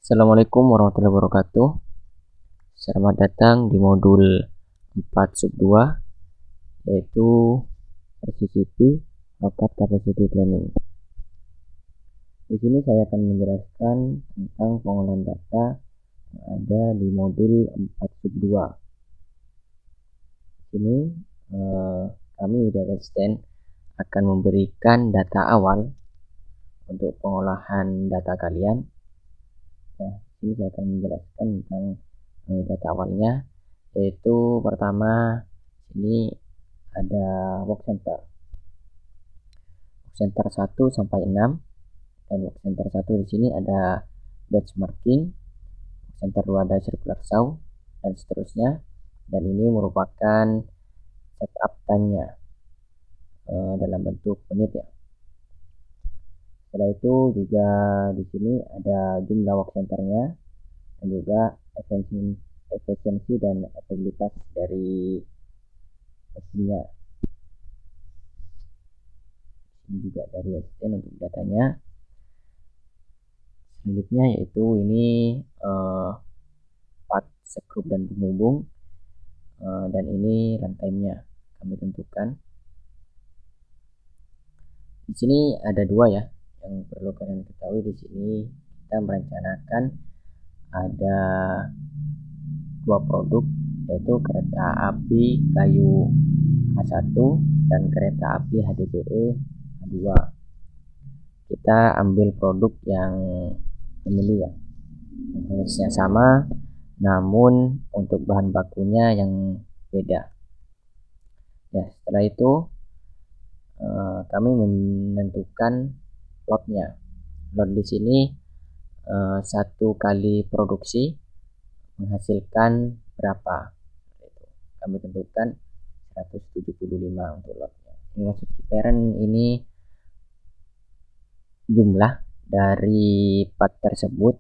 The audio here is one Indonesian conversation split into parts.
Assalamualaikum warahmatullahi wabarakatuh. Selamat datang di modul 4 sub 2, yaitu RCCP Rocket Capacity Planning. Di sini saya akan menjelaskan tentang pengolahan data yang ada di modul 4 sub 2. Di sini kami dari asisten akan memberikan data awal untuk pengolahan data kalian. Nah, ini saya akan menjelaskan tentang data awalnya, yaitu pertama ini ada work center 1 sampai 6, dan work center 1 di sini ada benchmarking, work center 2 ada circular saw, dan seterusnya. Dan ini merupakan setup time-nya dalam bentuk menit ya. Setelah itu juga di sini ada jumlah work center-nya dan juga efisiensi dan efektivitas dari mesinnya. Ini juga dari asisten untuk datanya. Selanjutnya yaitu ini part skrup dan penghubung, dan ini runtime-nya kami tentukan. Di sini ada dua ya yang perlu kalian ketahui. Di sini kita merencanakan ada dua produk, yaitu kereta api kayu H1 dan kereta api HDPE H2. Kita ambil produk yang family ya, harusnya sama, namun untuk bahan bakunya yang beda ya. Setelah itu kami menentukan lotnya. Lot di sini satu kali produksi menghasilkan berapa, itu kami tentukan 175 untuk lotnya. Ini maksud kiperan ini jumlah dari part tersebut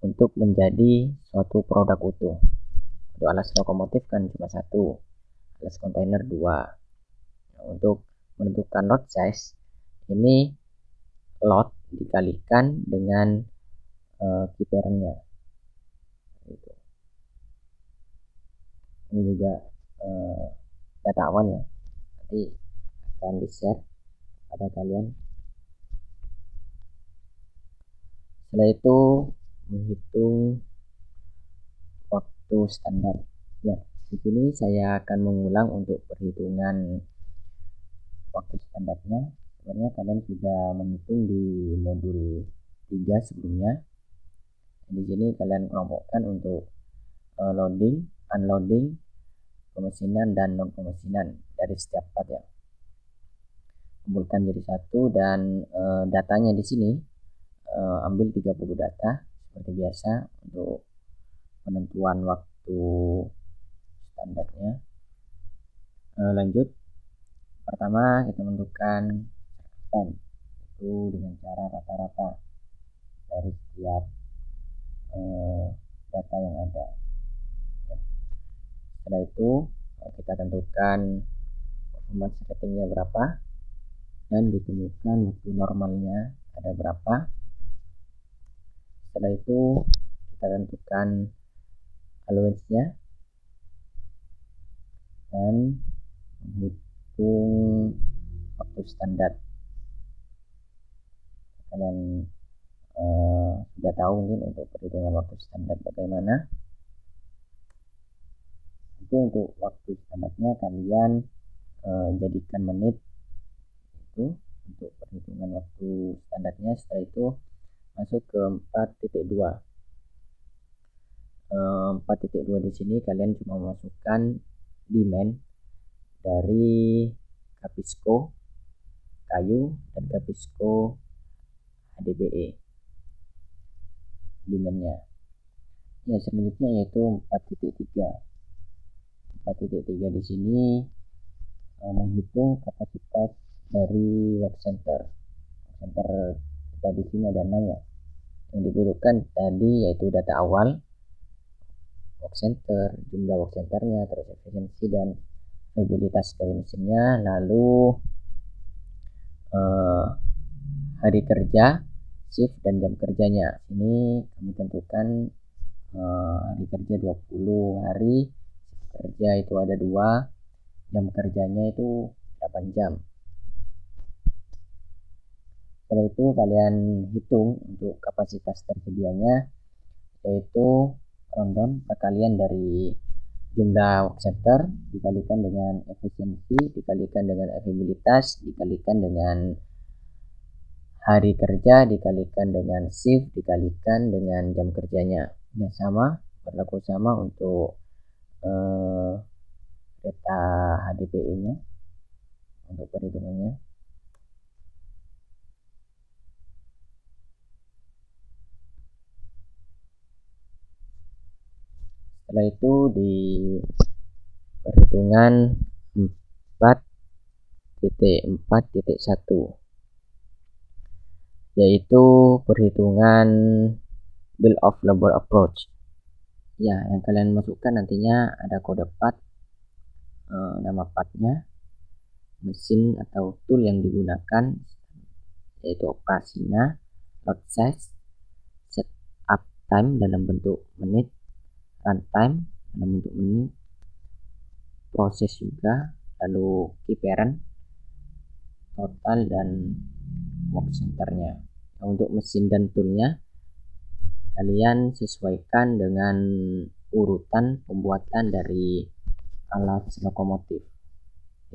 untuk menjadi suatu produk utuh. Untuk alas lokomotif kan cuma satu, alas kontainer 2. Nah, untuk menentukan lot size, ini lot dikalikan dengan kiperannya. Ini juga data awal ya, nanti akan di share pada kalian. Setelah itu menghitung waktu standar ya. Di sini saya akan mengulang untuk perhitungan waktu standarnya. Sebenarnya kalian sudah menghitung di modul 3 sebelumnya. Di sini kalian kelompokkan untuk loading, unloading, pemesinan dan non pemesinan dari setiap part ya. Kumpulkan jadi satu, dan datanya di sini ambil 30 data seperti biasa untuk penentuan waktu standarnya. Lanjut, pertama kita menentukan time itu dengan cara rata-rata dari setiap data yang ada ya. Setelah itu kita tentukan performance ratingnya berapa dan ditemukan waktu normalnya ada berapa. Setelah itu kita tentukan allowance-nya dan menghitung waktu standar. Kalian sudah tahu mungkin untuk perhitungan waktu standar bagaimana. Itu untuk waktu standarnya kalian jadikan menit itu untuk perhitungan waktu standarnya. Setelah itu masuk ke 4.2. 4.2 di sini kalian cuma memasukkan demand dari Capisco kayu dan Capisco HDPE demandnya ya. Selanjutnya yaitu 4.3. 4.3 di sini menghitung kapasitas dari work center. Work center kita di sini ada 6 ya. Yang dibutuhkan tadi yaitu data awal work center, jumlah work centernya, terus efisiensi dan mobilitas dari mesinnya, lalu hari kerja shift dan jam kerjanya. Ini kami tentukan hari kerja 20 hari, shift kerja itu ada 2, jam kerjanya itu 8 jam. Setelah itu kalian hitung untuk kapasitas tersedianya, yaitu rundown perkalian dari jumlah work center dikalikan dengan efisiensi, dikalikan dengan availabilitas, dikalikan dengan hari kerja, dikalikan dengan shift, dikalikan dengan jam kerjanya. Ya sama, berlaku sama untuk data HDPI-nya untuk perhitungannya. Setelah itu di perhitungan 4.4.1 yaitu perhitungan bill of labor approach. Ya, yang kalian masukkan nantinya ada kode part, nama partnya, mesin atau tool yang digunakan, yaitu operasinya, load size, setup time dalam bentuk menit, runtime dalam bentuk menit, proses juga, lalu key parent, total, dan work centernya. Nah, untuk mesin dan toolnya kalian sesuaikan dengan urutan pembuatan dari alat lokomotif.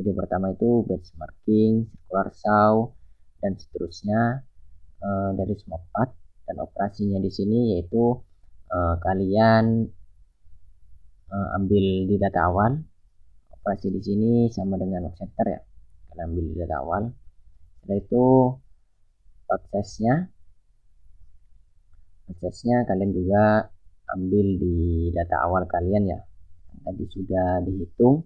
Jadi pertama itu benchmarking, circular saw, dan seterusnya dari semua part. Dan operasinya di sini yaitu kalian ambil di data awal. Operasi di sini sama dengan work center ya. Kalian ambil di data awal. Setelah itu prosesnya kalian juga ambil di data awal kalian ya. Tadi sudah dihitung.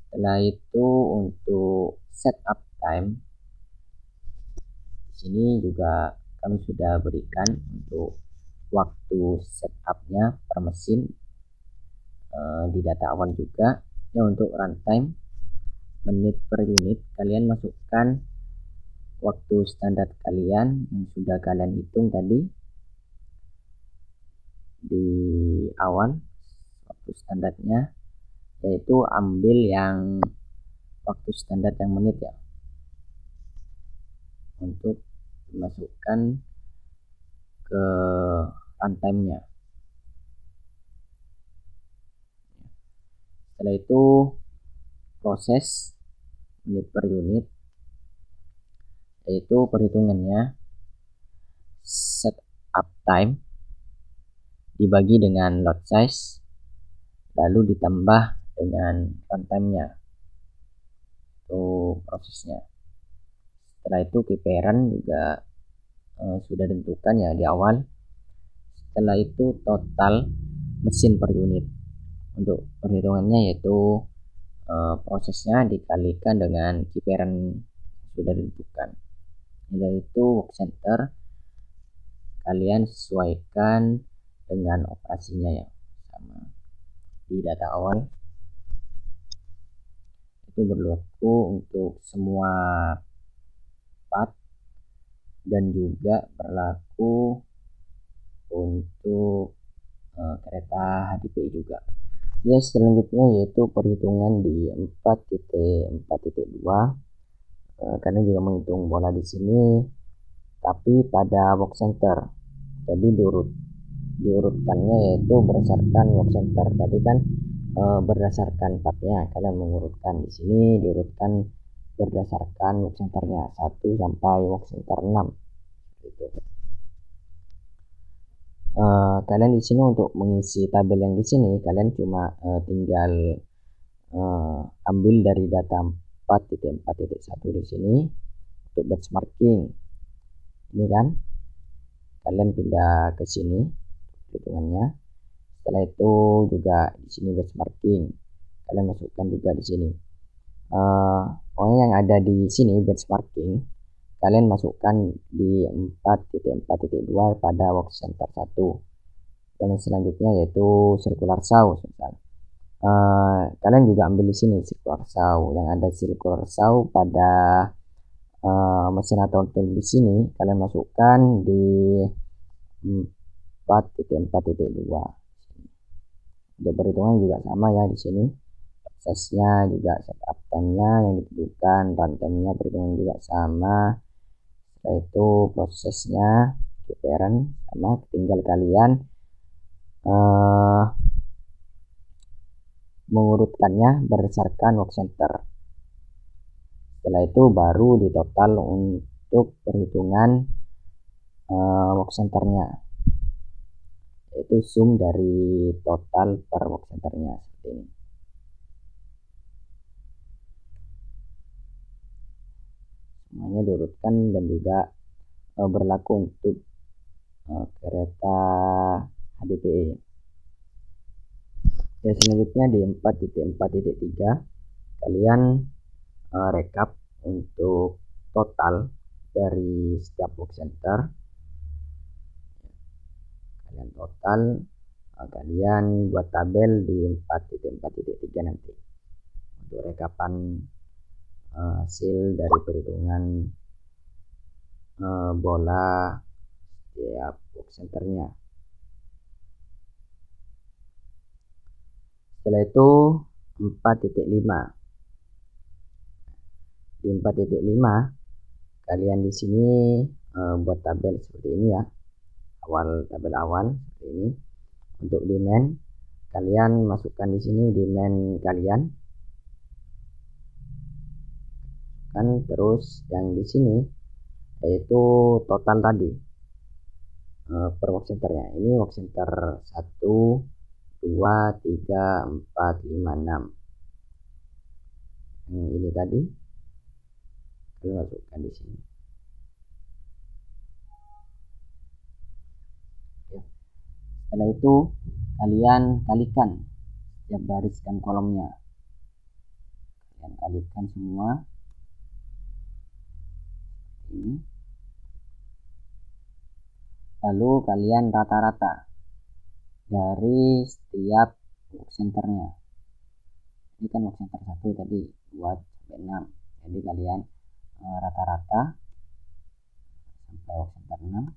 Setelah itu untuk setup time, di sini juga kami sudah berikan untuk waktu setupnya per mesin di data awal juga. Ya, untuk runtime menit per unit kalian masukkan waktu standar kalian yang sudah kalian hitung tadi di awal. Waktu standarnya yaitu ambil yang waktu standar yang menit ya, untuk dimasukkan ke runtime-nya. Setelah itu proses menit per unit, yaitu perhitungannya setup time dibagi dengan load size lalu ditambah dengan runtime-nya. Itu prosesnya. Setelah itu key parent juga sudah ditentukan ya di awal. Setelah itu total mesin per unit. Untuk perhitungannya yaitu prosesnya dikalikan dengan key parent sudah ditentukan. Setelah itu work center kalian sesuaikan dengan operasinya ya, sama di data awal. Itu berlaku untuk semua part dan juga berlaku untuk kereta HDPI juga. Ya, selanjutnya yaitu perhitungan di 4.4.2. Kalian juga menghitung bola di sini, tapi pada work center. Jadi diurutkannya yaitu berdasarkan work center. Tadi kan berdasarkan partnya, kalian mengurutkan di sini diurutkan berdasarkan work centernya 1 sampai work center 6. Gitu. Kalian di sini untuk mengisi tabel yang di sini kalian cuma tinggal ambil dari data 4.4.1 di sini untuk benchmarking. Ini kan kalian pindah ke sini hitungannya. Setelah itu juga di sini benchmarking kalian masukkan juga di sini. Pokoknya yang ada di sini benchmarking kalian masukkan di 4.4.2 pada work center 1. Dan selanjutnya yaitu circular saw. Kalian juga ambil di sini circular saw. Yang ada circular saw pada mesin auto di sini kalian masukkan di 4.4.2. Untuk perhitungan juga sama ya di sini. Prosesnya juga setup time-nya yang ditentukan, runtime-nya perhitungan juga sama. Setelah itu prosesnya parent sama, tinggal kalian mengurutkannya berdasarkan work center. Setelah itu baru di total untuk perhitungan work centernya, yaitu sum dari total per work centernya seperti ini. Semuanya diurutkan dan juga berlaku untuk kereta HDPE. Ya, selanjutnya di 4.4.3 kalian rekap untuk total dari setiap work center. Kalian total, kalian buat tabel di 4.4.3 nanti untuk rekapan hasil dari perhitungan bola setiap work centernya. Setelah itu 4.5. Di 4.5 kalian di sini buat tabel seperti ini ya. Tabel awal seperti ini. Untuk demand kalian masukkan di sini demand kalian. Terus yang di sini yaitu total tadi per work centernya. Ini work center 1, 2, 3, 4, 5, 6. Ini tadi kalian masukkan di sini. Ya. Setelah itu kalian kalikan setiap baris dan kolomnya. Kalian kalikan semua ini. Lalu kalian rata-rata dari setiap work centernya. Ini kan work center 1 tadi 2 sampai 6. Jadi kalian rata-rata sampai work center 6.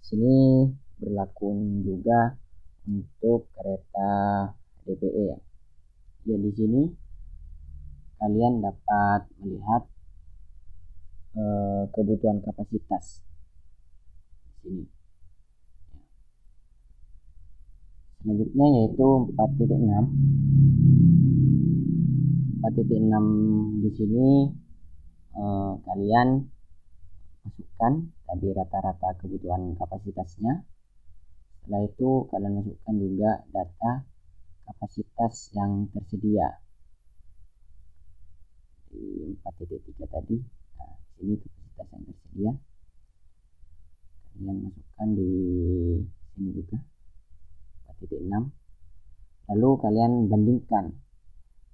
Sini berlaku juga untuk kereta DPE ya. Jadi di sini kalian dapat melihat kebutuhan kapasitas di sini. Selanjutnya yaitu 4.6. 4.6 di sini kalian masukkan tadi rata-rata kebutuhan kapasitasnya. Setelah itu kalian masukkan juga data kapasitas yang tersedia di 4.3 tadi. Nah, ini kapasitas yang tersedia kalian masukkan di sini juga 4.6. Lalu kalian bandingkan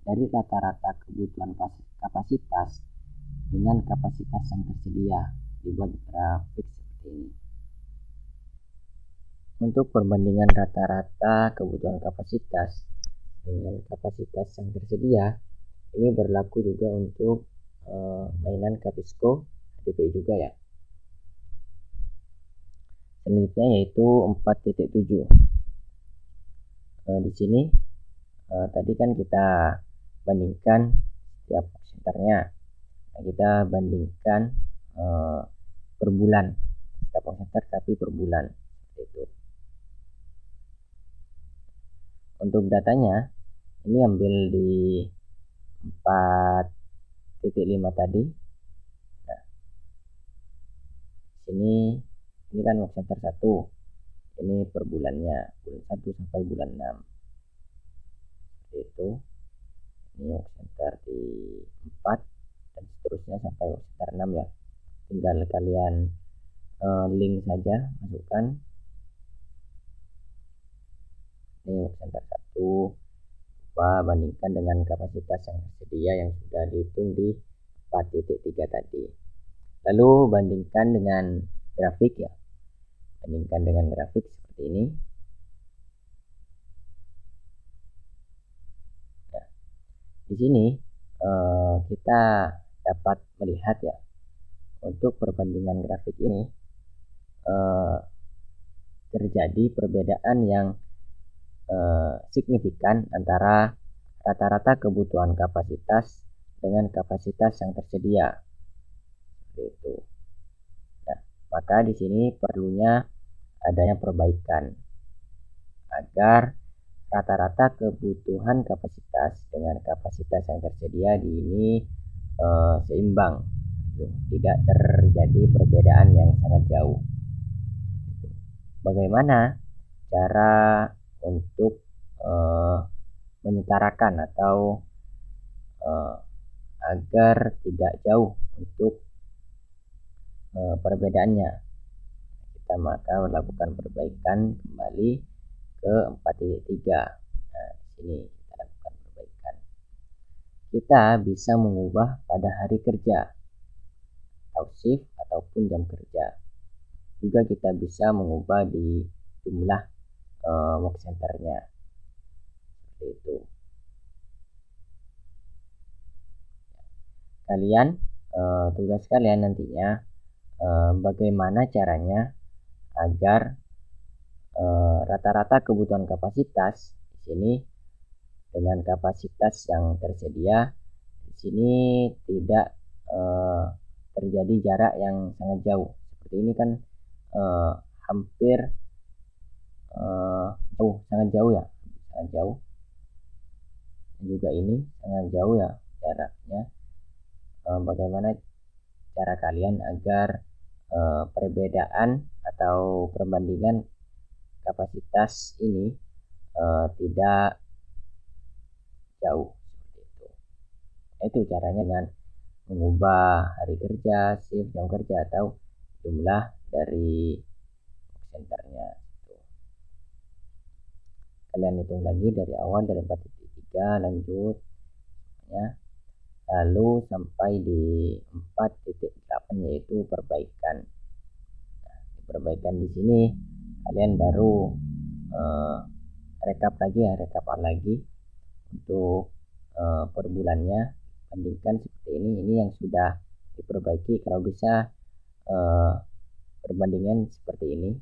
dari rata-rata kebutuhan kapasitas dengan kapasitas yang tersedia, dibuat grafik seperti ini. Untuk perbandingan rata-rata kebutuhan kapasitas dengan kapasitas yang tersedia, ini berlaku juga untuk mainan Capisco HDPE juga ya. Selanjutnya yaitu 4.7. Di sini tadi kan kita bandingkan setiap centernya. Nah, kita bandingkan per bulan, setiap center tapi per bulan itu. Untuk datanya ini ambil di 4.5 tadi. Nah, ini kan work center 1. Ini per bulannya, bulan 1 sampai bulan 6. Seperti itu. Ini work center di 4 dan seterusnya sampai work center 6 ya. Tinggal kalian link saja, masukkan. Ini work center 1 bandingkan dengan kapasitas yang tersedia yang sudah dihitung di 4.3 tadi. Lalu bandingkan dengan grafik ya. Bandingkan dengan grafik seperti ini. Nah, di sini kita dapat melihat ya, untuk perbandingan grafik ini terjadi perbedaan yang signifikan antara rata-rata kebutuhan kapasitas dengan kapasitas yang tersedia. Seperti itu. Nah, maka di sini perlunya adanya perbaikan agar rata-rata kebutuhan kapasitas dengan kapasitas yang tersedia di ini seimbang, tidak terjadi perbedaan yang sangat jauh. Bagaimana cara untuk menyetarakan atau agar tidak jauh untuk perbedaannya? Kita maka melakukan perbaikan kembali ke 4.3. Nah, di sini kita lakukan perbaikan. Kita bisa mengubah pada hari kerja atau shift ataupun jam kerja. Juga kita bisa mengubah di jumlah work centernya. Seperti itu. Kalian tugas kalian nantinya bagaimana caranya agar rata-rata kebutuhan kapasitas di sini dengan kapasitas yang tersedia di sini tidak terjadi jarak yang sangat jauh. Seperti ini kan hampir sangat jauh ya, sangat jauh. Juga ini sangat jauh ya jaraknya. Bagaimana cara kalian agar perbedaan atau perbandingan kapasitas ini tidak jauh, seperti itu. Itu caranya dengan mengubah hari kerja, shift, jam kerja, atau jumlah dari centernya. Kalian hitung lagi dari awal, dari 4.3 lanjut ya, lalu sampai di 4.8 yaitu perbaikan. Nah, perbaikan di sini kalian baru rekap lagi untuk per bulannya, bandingkan seperti ini yang sudah diperbaiki. Kalau bisa perbandingan seperti ini,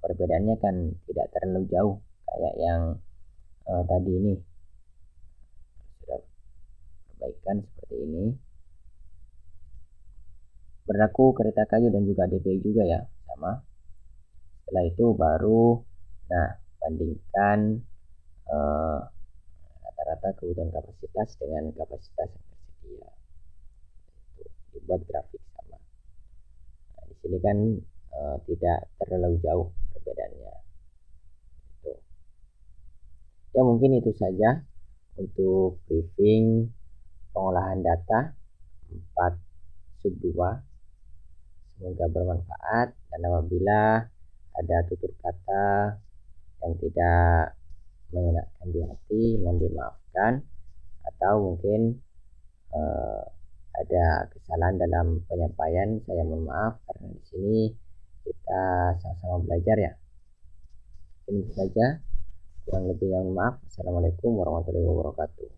perbedaannya kan tidak terlalu jauh kayak yang tadi ini. Sudah perbaikan seperti ini, berlaku kereta kayu dan juga DPI juga ya, sama. Setelah itu baru bandingkan rata-rata kebutuhan kapasitas dengan kapasitas yang tersedia. Itu dibuat grafik sama. Nah, di sini kan tidak terlalu jauh perbedaannya. Itu. Ya mungkin itu saja untuk briefing pengolahan data 4/2. Semoga bermanfaat, dan apabila ada tutur kata yang tidak mengenakan di hati, mohon dimaafkan, atau mungkin ada kesalahan dalam penyampaian, saya mohon maaf, karena di sini kita sama-sama belajar ya. Ini saja, kurang lebih yang maaf. Assalamualaikum warahmatullahi wabarakatuh.